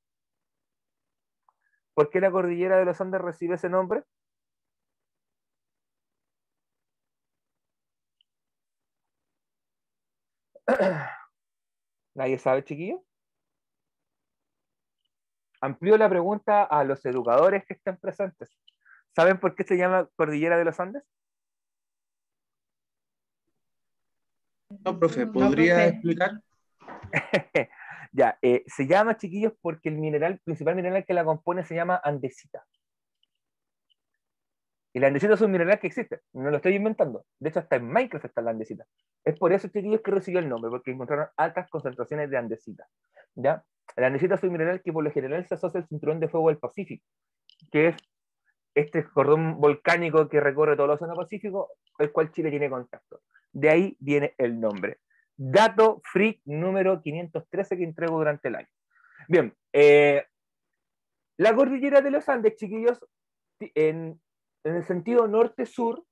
por qué la cordillera de los Andes recibe ese nombre? ¿Nadie sabe, chiquillos? amplío la pregunta a los educadores que estén presentes. ¿Saben por qué se llama Cordillera de los Andes? No, profe, No, ¿podría profe. explicar? Ya, se llama, chiquillos, porque el mineral, principal mineral que la compone se llama andesita. Y la andesita es un mineral que existe, no lo estoy inventando. De hecho, hasta en Minecraft está la andesita. Es por eso, chiquillos, que recibió el nombre, porque encontraron altas concentraciones de andesita. ¿Ya? La andesita es un mineral que por lo general se asocia al cinturón de fuego del Pacífico, que es este cordón volcánico que recorre todo el Océano Pacífico, el cual Chile tiene contacto. De ahí viene el nombre. Dato freak número 513 que entrego durante el año. Bien, la cordillera de los Andes, chiquillos, en el sentido norte-sur,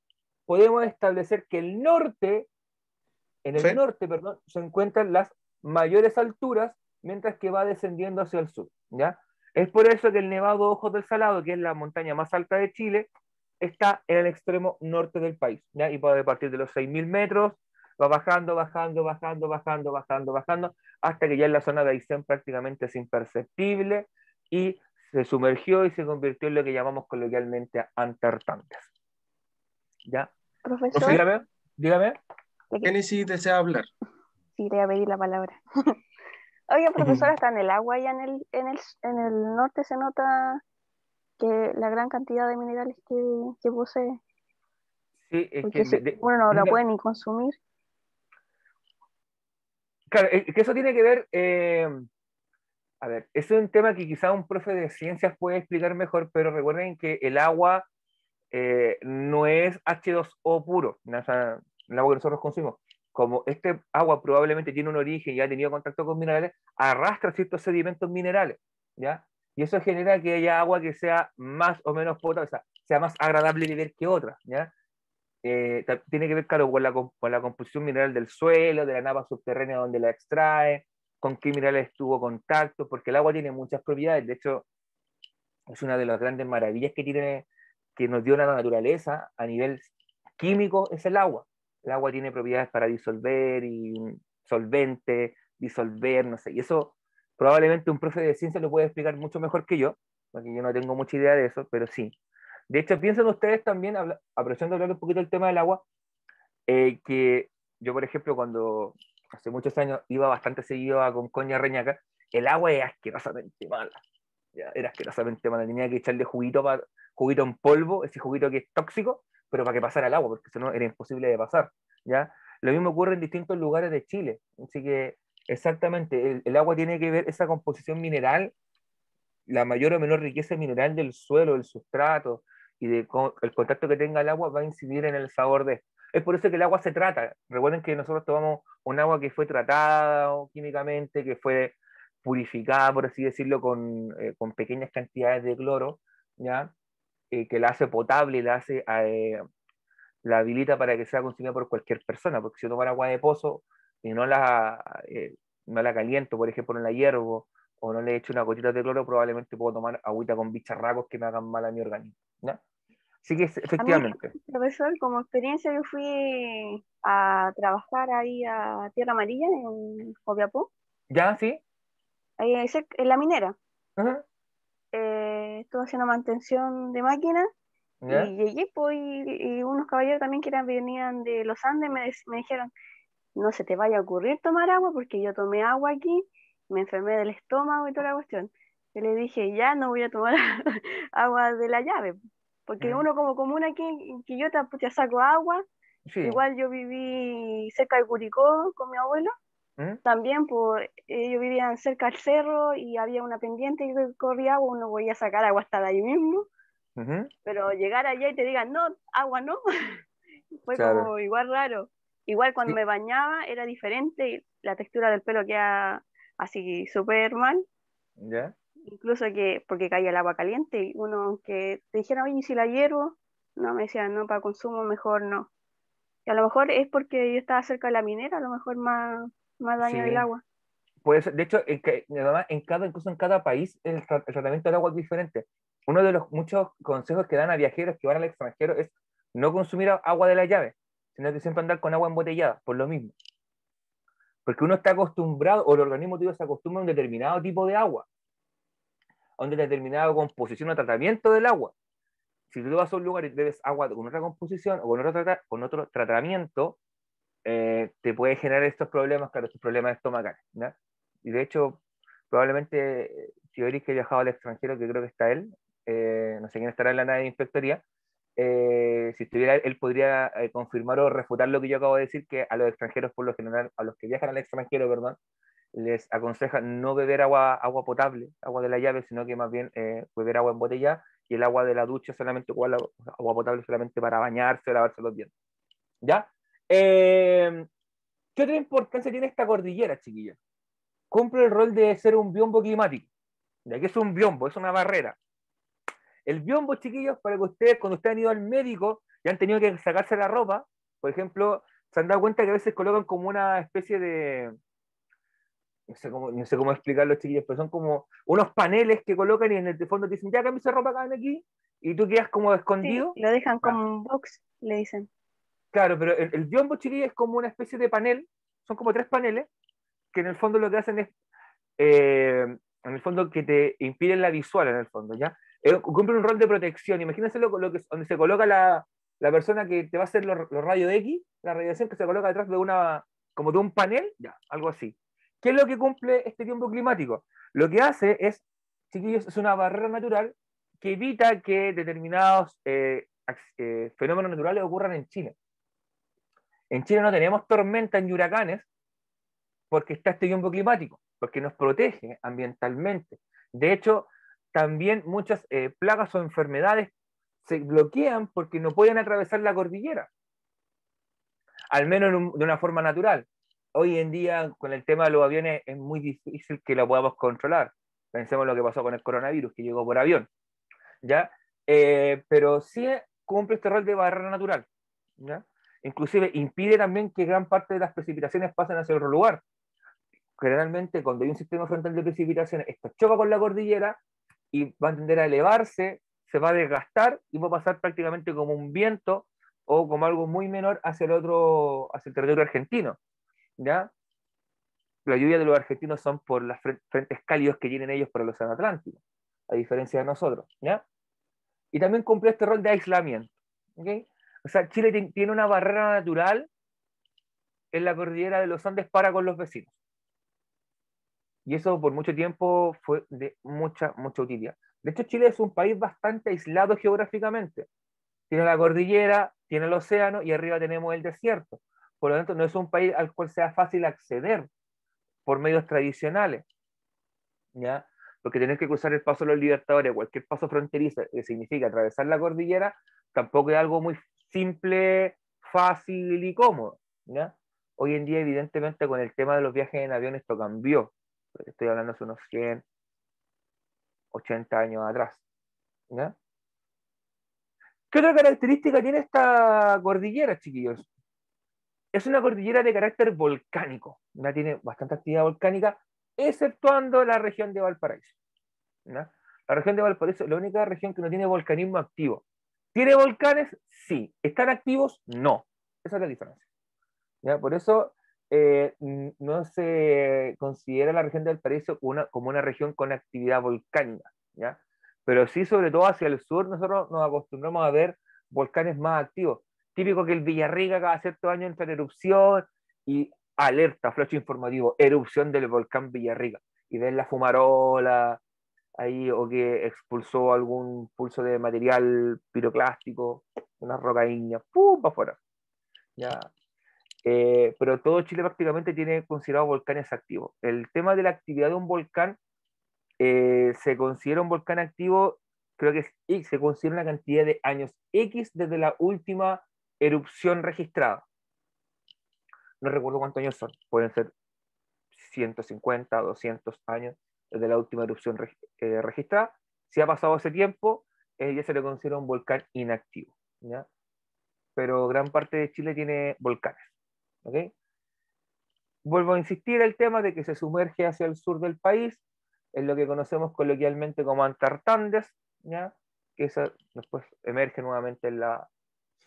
podemos establecer que en el Profe, norte, perdón, se encuentran las mayores alturas, mientras que va descendiendo hacia el sur, ¿ya? Es por eso que el Nevado Ojos del Salado, que es la montaña más alta de Chile, está en el extremo norte del país, ¿ya? Y puede partir de los 6.000 metros, va bajando, bajando, bajando, bajando, bajando, bajando, hasta que ya en la zona de Aysén prácticamente es imperceptible y se sumergió y se convirtió en lo que llamamos coloquialmente Antartantes, ¿ya? profe, Profesor, Dígame, dígame. Génesis desea hablar. sí, te voy a pedir la palabra. Oye, profesor, está en el agua allá en el norte se nota que la gran cantidad de minerales que posee, Sí, es que porque uno no la no, puede ni consumir. claro, es que eso tiene que ver, a ver, eso es un tema que quizá un profe de ciencias puede explicar mejor, pero recuerden que el agua no es H2O puro, ¿no? O sea, el agua que nosotros consumimos. Como este agua probablemente tiene un origen y ha tenido contacto con minerales, arrastra ciertos sedimentos minerales, ¿ya? Y eso genera que haya agua que sea más o menos potable, o sea, sea más agradable de beber que otra, ¿ya? Tiene que ver, claro, con la composición mineral del suelo, de la napa subterránea donde la extrae, con qué minerales tuvo contacto, porque el agua tiene muchas propiedades. De hecho, es una de las grandes maravillas que nos dio la naturaleza a nivel químico, es el agua. El agua tiene propiedades para disolver y solvente, disolver, no sé. Y eso probablemente un profe de ciencia lo puede explicar mucho mejor que yo, porque yo no tengo mucha idea de eso, pero sí. De hecho, piensen ustedes también, aprovechando de hablar un poquito del tema del agua, que yo, por ejemplo, cuando hace muchos años iba bastante seguido a Concoña Reñaca, el agua es asquerosamente mala. Ya, era asquerosamente mala. Tenía que echarle juguito en polvo, ese juguito que es tóxico, pero para que pasara el agua, porque si no era imposible de pasar. ¿Ya? Lo mismo ocurre en distintos lugares de Chile. Así que, exactamente, el agua tiene que ver esa composición mineral, la mayor o menor riqueza mineral del suelo, del sustrato, y el contacto que tenga el agua va a incidir en el sabor de esto. Es por eso que el agua se trata. Recuerden que nosotros tomamos un agua que fue tratada químicamente, que fue purificada, por así decirlo, con pequeñas cantidades de cloro, ¿ya? Que la hace potable y la habilita para que sea consumida por cualquier persona, porque si yo tomara agua de pozo y no la caliento, por ejemplo, no la hiervo, o no le echo una gotita de cloro, probablemente puedo tomar agüita con bicharracos que me hagan mal a mi organismo, ¿ya? Así que A mí, efectivamente. profesor, como experiencia, yo fui a trabajar ahí a Tierra Amarilla en Copiapó, ¿Ya? ¿Sí? ahí en la minera. Ajá. Estuve haciendo mantención de máquinas ¿Ya? y llegué pues, y unos caballeros también que venían de los Andes me dijeron, no se te vaya a ocurrir tomar agua porque yo tomé agua aquí, me enfermé del estómago y toda la cuestión. Yo le dije, ya no voy a tomar agua de la llave, porque Ujú. uno como común aquí en Quillota pues, ya saco agua. Sí. Igual yo viví cerca de Curicó con mi abuelo. Ujú. También pues, ellos vivían cerca del cerro y había una pendiente que corría agua, uno podía sacar agua hasta de ahí mismo, Ujú. pero llegar allá y te digan, no, agua no, fue Claro. como igual raro. Igual cuando Sí. me bañaba era diferente, y la textura del pelo queda así súper mal, ¿Ya? incluso que porque caía el agua caliente y uno que te dijera, oye, ¿y si la hiervo? No, me decían, no, para consumo mejor no. Y a lo mejor es porque yo estaba cerca de la minera, a lo mejor más daño del Sí. agua. Puede ser, de hecho, además, incluso en cada país, el tratamiento del agua es diferente. Uno de los muchos consejos que dan a viajeros que van al extranjero es no consumir agua de la llave, sino que siempre andar con agua embotellada, por lo mismo. Porque uno está acostumbrado, o el organismo tuyo se acostumbra a un determinado tipo de agua. a una determinada composición o tratamiento del agua. Si tú vas a un lugar y bebes agua con otra composición o con otro tratamiento, te puede generar estos problemas, claro, estos problemas estomacales, ¿no? Y de hecho, probablemente, si Eric que ha viajado al extranjero, que creo que está él, no sé quién estará en la nave de inspectoría, si estuviera él podría confirmar o refutar lo que yo acabo de decir, que a los extranjeros, por lo general, a los que viajan al extranjero, perdón, les aconseja no beber agua potable, agua de la llave, sino que más bien beber agua embotellada, y el agua de la ducha solamente, agua potable solamente para bañarse o lavarse los dientes. ¿Ya? ¿Qué otra importancia tiene esta cordillera, chiquillos? Cumple el rol de ser un biombo climático. ¿De qué es un biombo? Es una barrera. El biombo, chiquillos, para que ustedes, cuando ustedes han ido al médico y han tenido que sacarse la ropa, por ejemplo, se han dado cuenta que a veces colocan como una especie de, no sé cómo explicarlo, chiquillos, pero son como unos paneles que colocan y en el fondo te dicen, ya cámbiate ropa acá aquí, y tú quedas como Sí, escondido. lo dejan Ah, como un box, le dicen. claro, pero el biombo, chiquillos, es como una especie de panel, son como 3 paneles, que en el fondo lo que hacen es en el fondo que te impiden la visual en el fondo, ¿ya? Cumple un rol de protección. Imagínense donde se coloca la persona que te va a hacer los rayos X, la radiación que se coloca detrás de como de un panel, ya, algo así. ¿Qué es lo que cumple este tiempo climático? Lo que hace es, chiquillos, es una barrera natural que evita que determinados fenómenos naturales ocurran en Chile. En Chile no tenemos tormentas ni huracanes, porque está este tiempo climático, porque nos protege ambientalmente. De hecho, también muchas plagas o enfermedades se bloquean porque no pueden atravesar la cordillera, al menos de una forma natural. Hoy en día, con el tema de los aviones, es muy difícil que lo podamos controlar. Pensemos lo que pasó con el coronavirus, que llegó por avión, ¿ya? Pero sí cumple este rol de barrera natural, ¿ya? Inclusive impide también que gran parte de las precipitaciones pasen hacia otro lugar. Generalmente cuando hay un sistema frontal de precipitación, esto choca con la cordillera y va a tender a elevarse, se va a desgastar y va a pasar prácticamente como un viento o como algo muy menor hacia hacia el territorio argentino, ¿ya? La lluvia de los argentinos son por los frentes cálidos que tienen ellos por el océano Atlántico, a diferencia de nosotros, ¿ya? Y también cumple este rol de aislamiento, ¿ok? O sea, Chile tiene una barrera natural en la cordillera de los Andes para con los vecinos. Y eso por mucho tiempo fue de mucha utilidad. De hecho, Chile es un país bastante aislado geográficamente. Tiene la cordillera, tiene el océano y arriba tenemos el desierto. Por lo tanto, no es un país al cual sea fácil acceder por medios tradicionales, ¿ya? Porque tener que cruzar el paso de los Libertadores, cualquier paso fronterizo que significa atravesar la cordillera, tampoco es algo muy simple, fácil y cómodo, ¿ya? Hoy en día, evidentemente, con el tema de los viajes en avión, esto cambió. Estoy hablando hace unos 100, 80 años atrás, ¿ya? ¿Qué otra característica tiene esta cordillera, chiquillos? Es una cordillera de carácter volcánico, ¿ya? Tiene bastante actividad volcánica, exceptuando la región de Valparaíso, ¿ya? La región de Valparaíso es la única región que no tiene volcanismo activo. ¿Tiene volcanes? Sí. ¿Están activos? No. Esa es la diferencia, ¿ya? Por eso no se considera la región de Valparaíso como una región con actividad volcánica, ¿ya? Pero sí, sobre todo hacia el sur, nosotros nos acostumbramos a ver volcanes más activos. Típico que el Villarrica cada cierto año entra en erupción y alerta, flash informativo, erupción del volcán Villarrica. Y ven la fumarola ahí o que expulsó algún pulso de material piroclástico, una roca ígnea, ¡pum! Para afuera. Ya. Pero todo Chile prácticamente tiene considerado volcanes activos. El tema de la actividad de un volcán se considera un volcán activo, creo que se considera una cantidad de años X desde la última erupción registrada. No recuerdo cuántos años son, pueden ser 150, 200 años desde la última erupción registrada. Si ha pasado ese tiempo, ya se le considera un volcán inactivo, ¿ya? Pero gran parte de Chile tiene volcanes, ¿ok? Vuelvo a insistir el tema de que se sumerge hacia el sur del país, en lo que conocemos coloquialmente como Antartandes, ¿ya? Que después emerge nuevamente en la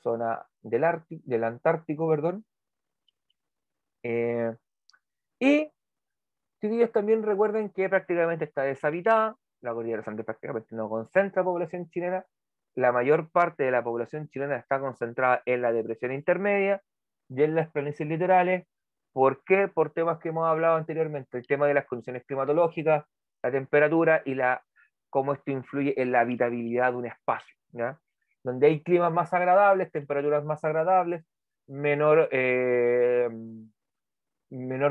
zona del Antártico, perdón. Y chiquillos, también recuerden que prácticamente está deshabitada, la cordillera de los Andes prácticamente no concentra población chilena. La mayor parte de la población chilena está concentrada en la depresión intermedia y en las planicies litorales. ¿Por qué? Por temas que hemos hablado anteriormente, el tema de las condiciones climatológicas, la temperatura y cómo esto influye en la habitabilidad de un espacio, ¿ya? Donde hay climas más agradables, temperaturas más agradables, menor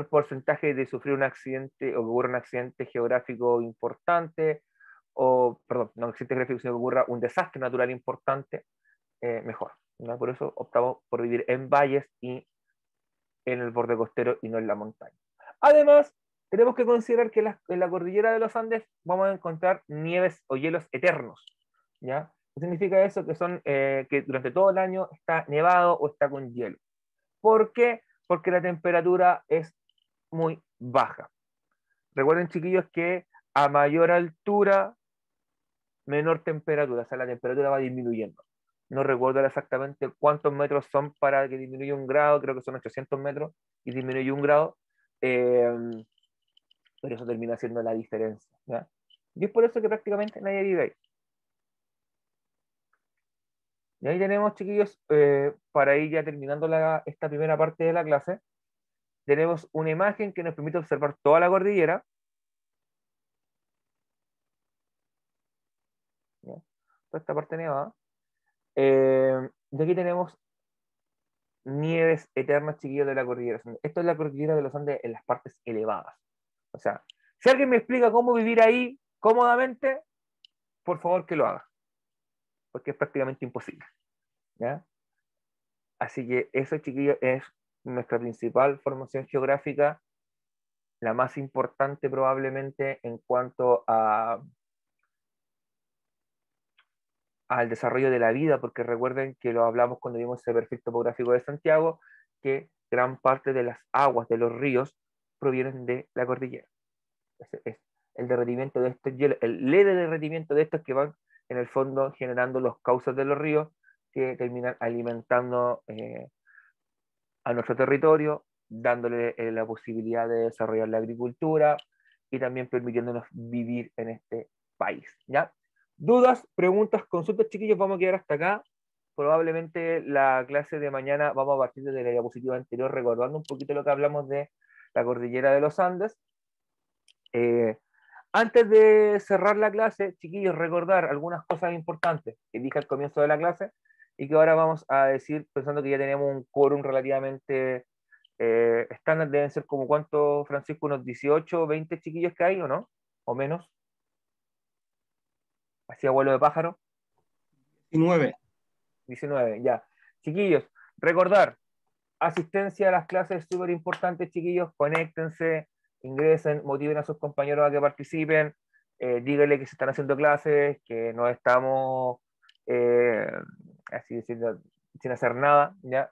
porcentaje de sufrir un accidente o que ocurra un accidente geográfico importante, o, perdón, no un accidente geográfico, sino que ocurra un desastre natural importante, mejor, ¿no? Por eso optamos por vivir en valles y en el borde costero y no en la montaña. Además, tenemos que considerar que en la cordillera de los Andes vamos a encontrar nieves o hielos eternos, ¿ya? ¿Qué significa eso? Que son que durante todo el año está nevado o está con hielo. ¿Por qué? Porque la temperatura es muy baja. Recuerden, chiquillos, que a mayor altura, menor temperatura, o sea, la temperatura va disminuyendo. No recuerdo exactamente cuántos metros son para que disminuya un grado, creo que son 800 metros y disminuye un grado, pero eso termina siendo la diferencia, ¿ya? Y es por eso que prácticamente nadie vive ahí. Y ahí tenemos, chiquillos, para ir ya terminando esta primera parte de la clase, tenemos una imagen que nos permite observar toda la cordillera. ¿Ya? Toda esta parte nevada. Y aquí tenemos nieves eternas, chiquillos, de la cordillera. Esto es la cordillera de los Andes en las partes elevadas. O sea, si alguien me explica cómo vivir ahí cómodamente, por favor que lo haga. Porque es prácticamente imposible. ¿Ya? Así que eso, chiquillos, es nuestra principal formación geográfica, la más importante probablemente en cuanto al desarrollo de la vida, porque recuerden que lo hablamos cuando vimos ese perfil topográfico de Santiago, que gran parte de las aguas de los ríos provienen de la cordillera. Es el derretimiento de estos hielos, el leve derretimiento de estos que van en el fondo generando los cauces de los ríos que terminan alimentando a nuestro territorio, dándole la posibilidad de desarrollar la agricultura y también permitiéndonos vivir en este país, ¿ya? Dudas, preguntas, consultas, chiquillos, vamos a quedar hasta acá. Probablemente la clase de mañana vamos a partir de la diapositiva anterior, recordando un poquito lo que hablamos de la cordillera de los Andes. Antes de cerrar la clase, chiquillos, recordar algunas cosas importantes que dije al comienzo de la clase y que ahora vamos a decir pensando que ya tenemos un quórum relativamente estándar. Deben ser como cuánto, Francisco, unos 18 o 20 chiquillos que hay, ¿o no? ¿O menos? Así abuelo de pájaro. 19. 19, ya. Chiquillos, recordar, asistencia a las clases es súper importante, chiquillos, conéctense, ingresen, motiven a sus compañeros a que participen, díganle que se están haciendo clases, que no estamos, así decirlo, sin hacer nada, ¿ya?